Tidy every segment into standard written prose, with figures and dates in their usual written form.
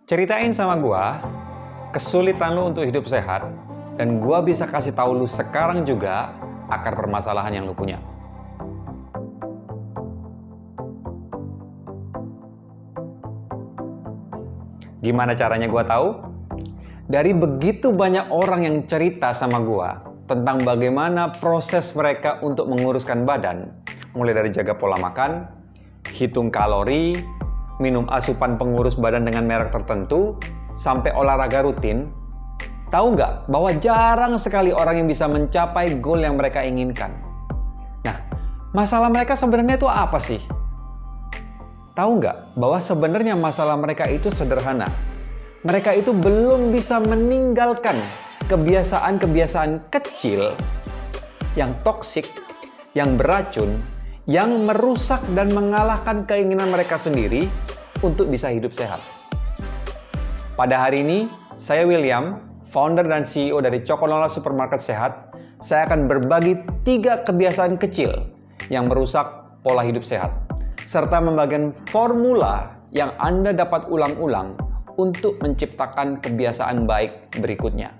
Ceritain sama gua kesulitan lu untuk hidup sehat, dan gua bisa kasih tahu lu sekarang juga akar permasalahan yang lu punya. Gimana caranya gua tahu? Dari begitu banyak orang yang cerita sama gua tentang bagaimana proses mereka untuk menguruskan badan, mulai dari jaga pola makan, hitung kalori, minum asupan pengurus badan dengan merek tertentu, sampai olahraga rutin. Tahu nggak bahwa jarang sekali orang yang bisa mencapai goal yang mereka inginkan? Nah, masalah mereka sebenarnya itu apa sih? Tahu nggak bahwa sebenarnya masalah mereka itu sederhana? Mereka itu belum bisa meninggalkan kebiasaan-kebiasaan kecil yang toksik, yang beracun, yang merusak dan mengalahkan keinginan mereka sendiri untuk bisa hidup sehat. Pada hari ini, saya William, founder dan CEO dari Coconola Supermarket Sehat. Saya akan berbagi 3 kebiasaan kecil yang merusak pola hidup sehat, serta membagikan formula yang Anda dapat ulang-ulang untuk menciptakan kebiasaan baik berikutnya.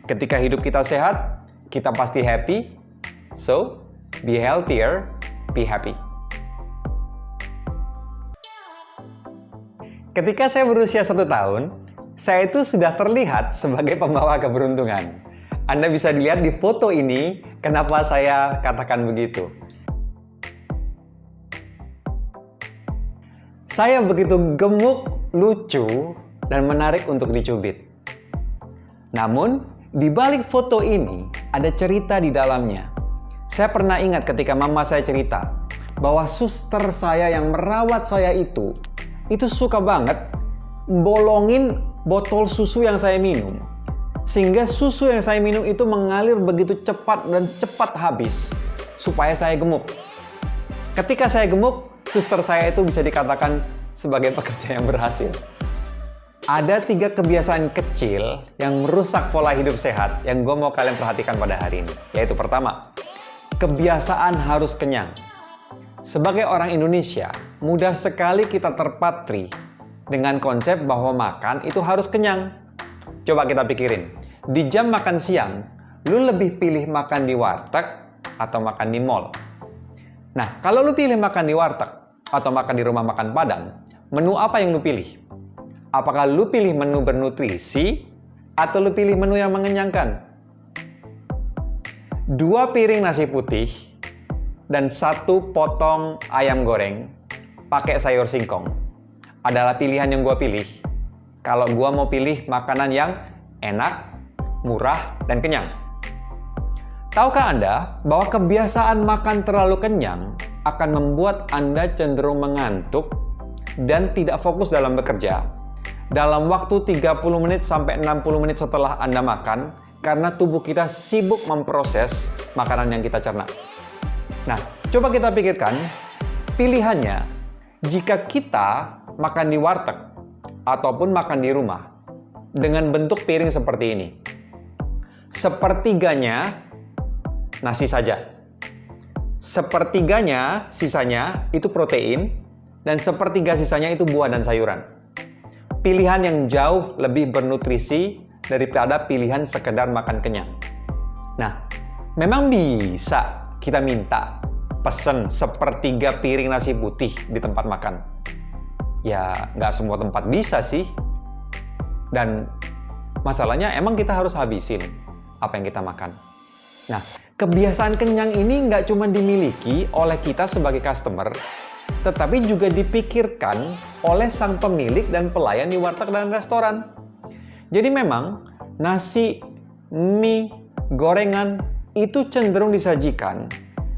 Ketika hidup kita sehat, kita pasti happy. So, be healthier, be happy. Ketika saya berusia 1 tahun, saya itu sudah terlihat sebagai pembawa keberuntungan. Anda bisa dilihat di foto ini, kenapa saya katakan begitu. Saya begitu gemuk, lucu, dan menarik untuk dicubit. Namun, di balik foto ini ada cerita di dalamnya. Saya pernah ingat ketika mama saya cerita bahwa suster saya yang merawat saya itu suka banget bolongin botol susu yang saya minum. Sehingga susu yang saya minum itu mengalir begitu cepat dan cepat habis supaya saya gemuk. Ketika saya gemuk, suster saya itu bisa dikatakan sebagai pekerja yang berhasil. Ada 3 kebiasaan kecil yang merusak pola hidup sehat yang gue mau kalian perhatikan pada hari ini. Yaitu pertama, kebiasaan harus kenyang. Sebagai orang Indonesia, mudah sekali kita terpatri dengan konsep bahwa makan itu harus kenyang. Coba kita pikirin, di jam makan siang, lu lebih pilih makan di warteg atau makan di mall? Nah, kalau lu pilih makan di warteg atau makan di rumah makan Padang, menu apa yang lu pilih? Apakah lu pilih menu bernutrisi atau lu pilih menu yang mengenyangkan? 2 piring nasi putih dan 1 potong ayam goreng pakai sayur singkong adalah pilihan yang gue pilih. Kalau gue mau pilih makanan yang enak, murah, dan kenyang. Tahukah Anda bahwa kebiasaan makan terlalu kenyang akan membuat Anda cenderung mengantuk dan tidak fokus dalam bekerja dalam waktu 30 menit sampai 60 menit setelah Anda makan, karena tubuh kita sibuk memproses makanan yang kita cerna. Nah, coba kita pikirkan pilihannya jika kita makan di warteg ataupun makan di rumah dengan bentuk piring seperti ini. Sepertiganya nasi saja. Sepertiganya sisanya itu protein dan sepertiga sisanya itu buah dan sayuran. Pilihan yang jauh lebih bernutrisi daripada pilihan sekedar makan kenyang. Nah, memang bisa kita minta pesen sepertiga piring nasi putih di tempat makan. Ya, nggak semua tempat bisa sih. Dan masalahnya emang kita harus habisin apa yang kita makan. Nah, kebiasaan kenyang ini nggak cuma dimiliki oleh kita sebagai customer, tetapi juga dipikirkan oleh sang pemilik dan pelayan di warteg dan restoran. Jadi memang nasi, mie, gorengan itu cenderung disajikan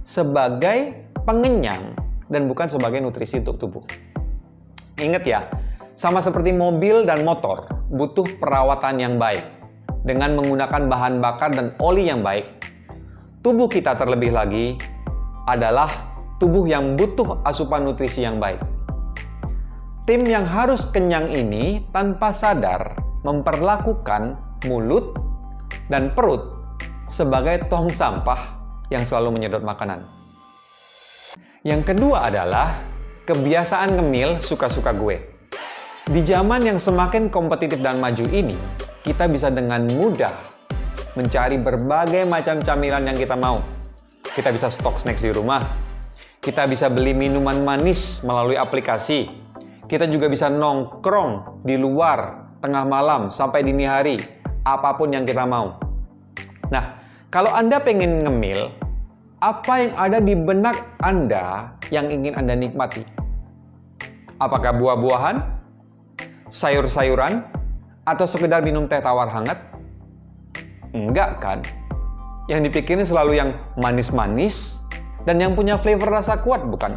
sebagai pengenyang dan bukan sebagai nutrisi untuk tubuh. Ingat ya, sama seperti mobil dan motor, butuh perawatan yang baik dengan menggunakan bahan bakar dan oli yang baik. Tubuh kita terlebih lagi adalah tubuh yang butuh asupan nutrisi yang baik. Tim yang harus kenyang ini tanpa sadar memperlakukan mulut dan perut sebagai tong sampah yang selalu menyedot makanan. Yang kedua adalah kebiasaan ngemil suka-suka gue. Di zaman yang semakin kompetitif dan maju ini, kita bisa dengan mudah mencari berbagai macam camilan yang kita mau. Kita bisa stok snacks di rumah. Kita bisa beli minuman manis melalui aplikasi. Kita juga bisa nongkrong di luar tengah malam sampai dini hari, apapun yang kita mau. Nah, kalau Anda pengen ngemil, apa yang ada di benak Anda yang ingin Anda nikmati? Apakah buah-buahan, sayur-sayuran, atau sekedar minum teh tawar hangat? Enggak kan? Yang dipikirin selalu yang manis-manis dan yang punya flavor rasa kuat, bukan?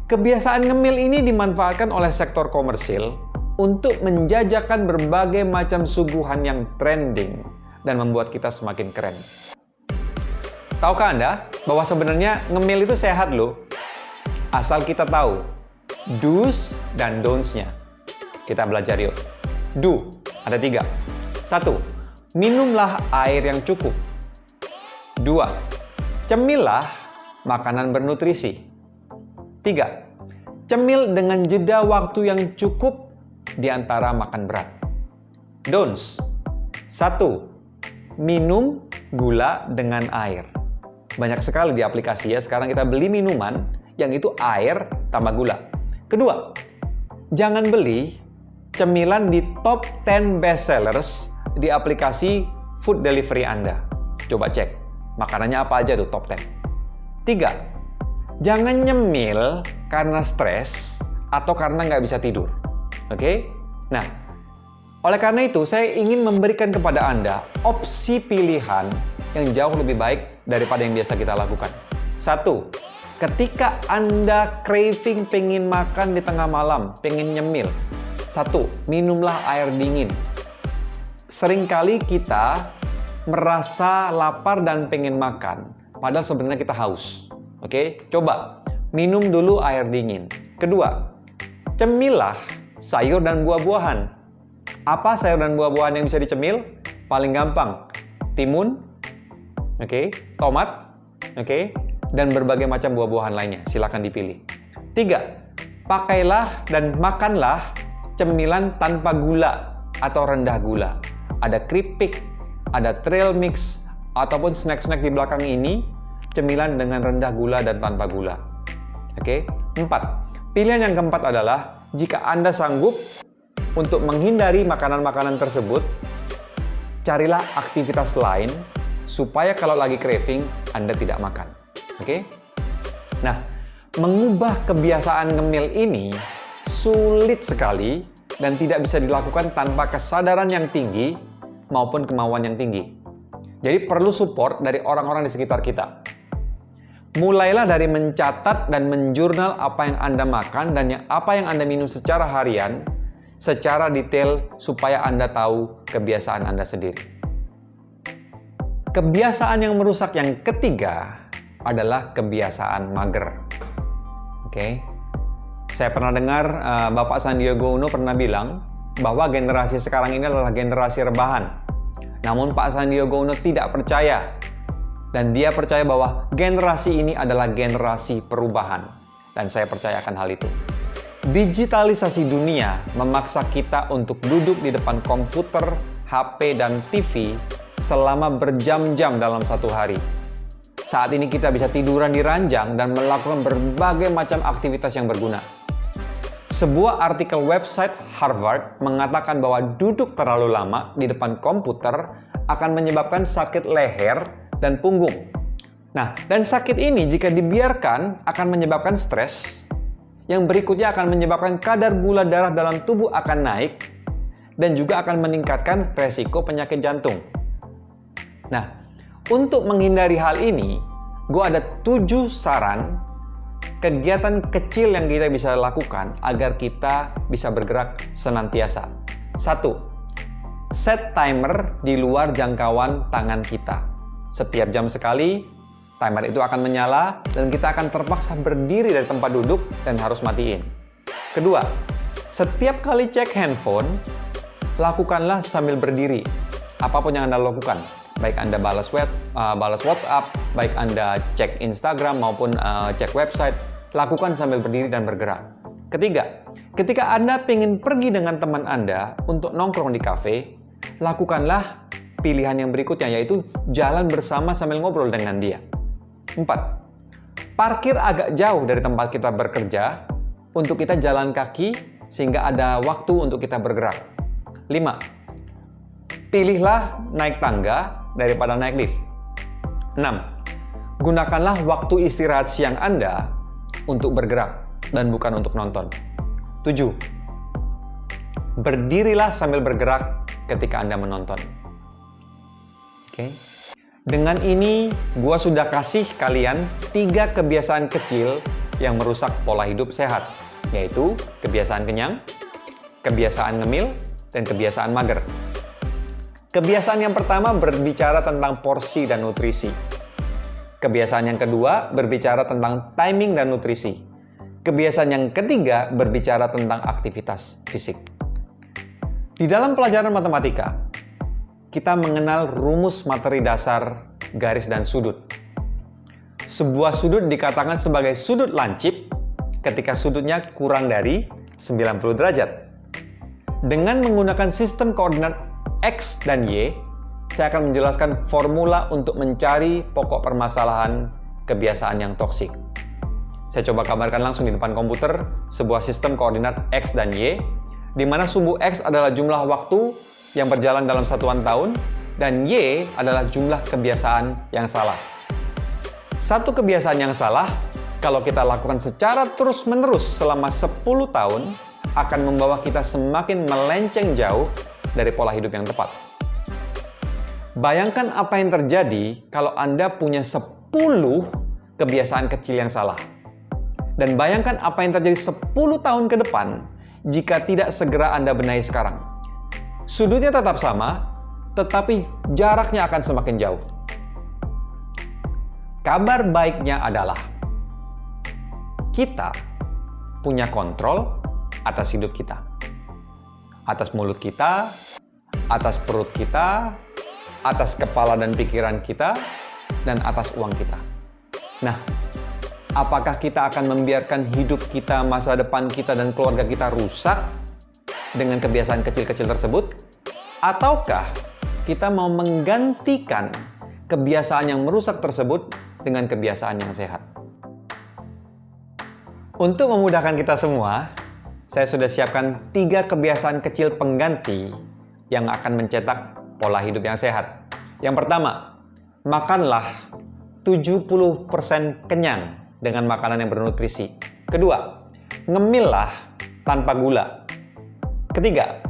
Kebiasaan ngemil ini dimanfaatkan oleh sektor komersil untuk menjajakan berbagai macam suguhan yang trending dan membuat kita semakin keren. Tahukah Anda bahwa sebenarnya ngemil itu sehat loh? Asal kita tahu do's dan don'ts-nya. Kita belajar yuk. Do, ada 3. 1. Minumlah air yang cukup. 2. Cemillah makanan bernutrisi. 3. Cemil dengan jeda waktu yang cukup di antara makan berat. Don'ts. 1. Minum gula dengan air. Banyak sekali di aplikasi ya, sekarang kita beli minuman yang itu air tambah gula. Kedua, jangan beli cemilan di top 10 best sellers di aplikasi food delivery Anda. Coba cek, makanannya apa aja tuh top 10. 3, jangan nyemil karena stres atau karena nggak bisa tidur. Oke? Nah, oleh karena itu saya ingin memberikan kepada Anda opsi pilihan yang jauh lebih baik daripada yang biasa kita lakukan. 1, ketika Anda craving pengen makan di tengah malam, pengen nyemil. 1, minumlah air dingin. Seringkali kita merasa lapar dan pengen makan, padahal sebenarnya kita haus. Oke, coba minum dulu air dingin. Kedua, cemillah sayur dan buah-buahan. Apa sayur dan buah-buahan yang bisa dicemil? Paling gampang, timun, tomat, dan berbagai macam buah-buahan lainnya. Silakan dipilih. 3, pakailah dan makanlah cemilan tanpa gula atau rendah gula. Ada keripik, ada trail mix, ataupun snack-snack di belakang ini, cemilan dengan rendah gula dan tanpa gula. 4, pilihan yang keempat adalah jika Anda sanggup untuk menghindari makanan-makanan tersebut, carilah aktivitas lain supaya kalau lagi craving, Anda tidak makan. Nah, mengubah kebiasaan ngemil ini sulit sekali dan tidak bisa dilakukan tanpa kesadaran yang tinggi maupun kemauan yang tinggi. Jadi perlu support dari orang-orang di sekitar kita. Mulailah dari mencatat dan menjurnal apa yang Anda makan dan apa yang Anda minum secara harian, secara detail supaya Anda tahu kebiasaan Anda sendiri. Kebiasaan yang merusak yang ketiga adalah kebiasaan mager. Saya pernah dengar Bapak Sandiaga Uno pernah bilang bahwa generasi sekarang ini adalah generasi rebahan. Namun Pak Sandiaga Uno tidak percaya. Dan dia percaya bahwa generasi ini adalah generasi perubahan. Dan saya percayakan hal itu. Digitalisasi dunia memaksa kita untuk duduk di depan komputer, HP, dan TV selama berjam-jam dalam satu hari. Saat ini kita bisa tiduran di ranjang dan melakukan berbagai macam aktivitas yang berguna. Sebuah artikel website Harvard mengatakan bahwa duduk terlalu lama di depan komputer akan menyebabkan sakit leher dan punggung. Nah, dan sakit ini jika dibiarkan akan menyebabkan stres, yang berikutnya akan menyebabkan kadar gula darah dalam tubuh akan naik, dan juga akan meningkatkan resiko penyakit jantung. Nah, untuk menghindari hal ini, gue ada 7 saran kegiatan kecil yang kita bisa lakukan agar kita bisa bergerak senantiasa. 1. Set timer di luar jangkauan tangan kita. Setiap jam sekali, timer itu akan menyala dan kita akan terpaksa berdiri dari tempat duduk dan harus matiin. Kedua, setiap kali cek handphone, lakukanlah sambil berdiri. Apapun yang Anda lakukan, baik Anda balas WhatsApp, baik Anda cek Instagram maupun cek website, lakukan sambil berdiri dan bergerak. Ketiga, Ketika Anda ingin pergi dengan teman Anda untuk nongkrong di kafe, lakukanlah pilihan yang berikutnya, yaitu jalan bersama sambil ngobrol dengan dia. 4. Parkir agak jauh dari tempat kita bekerja untuk kita jalan kaki sehingga ada waktu untuk kita bergerak. 5. Pilihlah naik tangga daripada naik lift. 6. Gunakanlah waktu istirahat siang Anda untuk bergerak dan bukan untuk nonton. 7. Berdirilah sambil bergerak ketika Anda menonton. Oke. Dengan ini, gua sudah kasih kalian 3 kebiasaan kecil yang merusak pola hidup sehat, yaitu kebiasaan kenyang, kebiasaan ngemil, dan kebiasaan mager. Kebiasaan yang pertama berbicara tentang porsi dan nutrisi. Kebiasaan yang kedua berbicara tentang timing dan nutrisi. Kebiasaan yang ketiga berbicara tentang aktivitas fisik. Di dalam pelajaran matematika, kita mengenal rumus materi dasar garis dan sudut. Sebuah sudut dikatakan sebagai sudut lancip ketika sudutnya kurang dari 90 derajat. Dengan menggunakan sistem koordinat X dan Y, saya akan menjelaskan formula untuk mencari pokok permasalahan kebiasaan yang toksik. Saya coba gambarkan langsung di depan komputer sebuah sistem koordinat X dan Y, di mana sumbu X adalah jumlah waktu yang berjalan dalam satuan tahun, dan Y adalah jumlah kebiasaan yang salah. Satu kebiasaan yang salah, kalau kita lakukan secara terus-menerus selama 10 tahun, akan membawa kita semakin melenceng jauh dari pola hidup yang tepat. Bayangkan apa yang terjadi kalau Anda punya 10 kebiasaan kecil yang salah. Dan bayangkan apa yang terjadi 10 tahun ke depan jika tidak segera Anda benahi sekarang. Sudutnya tetap sama, tetapi jaraknya akan semakin jauh. Kabar baiknya adalah kita punya kontrol atas hidup kita, atas mulut kita, atas perut kita, atas kepala dan pikiran kita, dan atas uang kita. Nah, apakah kita akan membiarkan hidup kita, masa depan kita, dan keluarga kita rusak dengan kebiasaan kecil-kecil tersebut? Ataukah kita mau menggantikan kebiasaan yang merusak tersebut dengan kebiasaan yang sehat? Untuk memudahkan kita semua, saya sudah siapkan 3 kebiasaan kecil pengganti yang akan mencetak pola hidup yang sehat. Yang pertama, makanlah 70% kenyang dengan makanan yang bernutrisi. Kedua, ngemillah tanpa gula. Ketiga,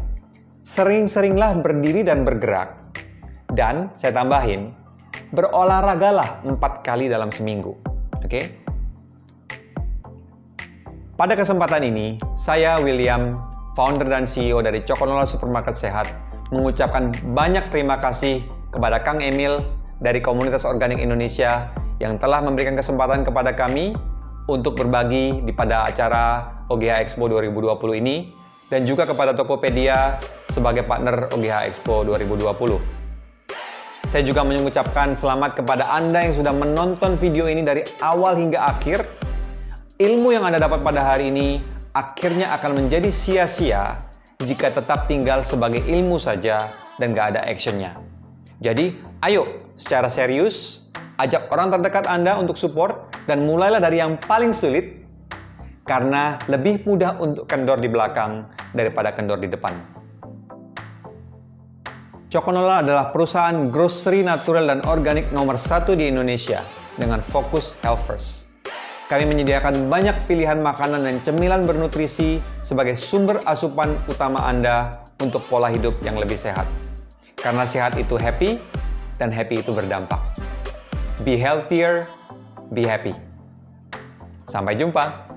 sering-seringlah berdiri dan bergerak. Dan saya tambahin, berolahragalah 4 kali dalam seminggu. Oke? Pada kesempatan ini, saya William, founder dan CEO dari Coconola Supermarket Sehat, mengucapkan banyak terima kasih kepada Kang Emil dari Komunitas Organik Indonesia yang telah memberikan kesempatan kepada kami untuk berbagi pada acara OGH Expo 2020 ini, dan juga kepada Tokopedia sebagai partner OGH Expo 2020. Saya juga mengucapkan selamat kepada Anda yang sudah menonton video ini dari awal hingga akhir. Ilmu yang Anda dapat pada hari ini akhirnya akan menjadi sia-sia jika tetap tinggal sebagai ilmu saja dan gak ada actionnya. Jadi, ayo secara serius ajak orang terdekat Anda untuk support dan mulailah dari yang paling sulit, karena lebih mudah untuk kendor di belakang daripada kendor di depan. Coconola adalah perusahaan grocery natural dan organik nomor 1 di Indonesia dengan fokus health first. Kami menyediakan banyak pilihan makanan dan cemilan bernutrisi sebagai sumber asupan utama Anda untuk pola hidup yang lebih sehat. Karena sehat itu happy, dan happy itu berdampak. Be healthier, be happy. Sampai jumpa!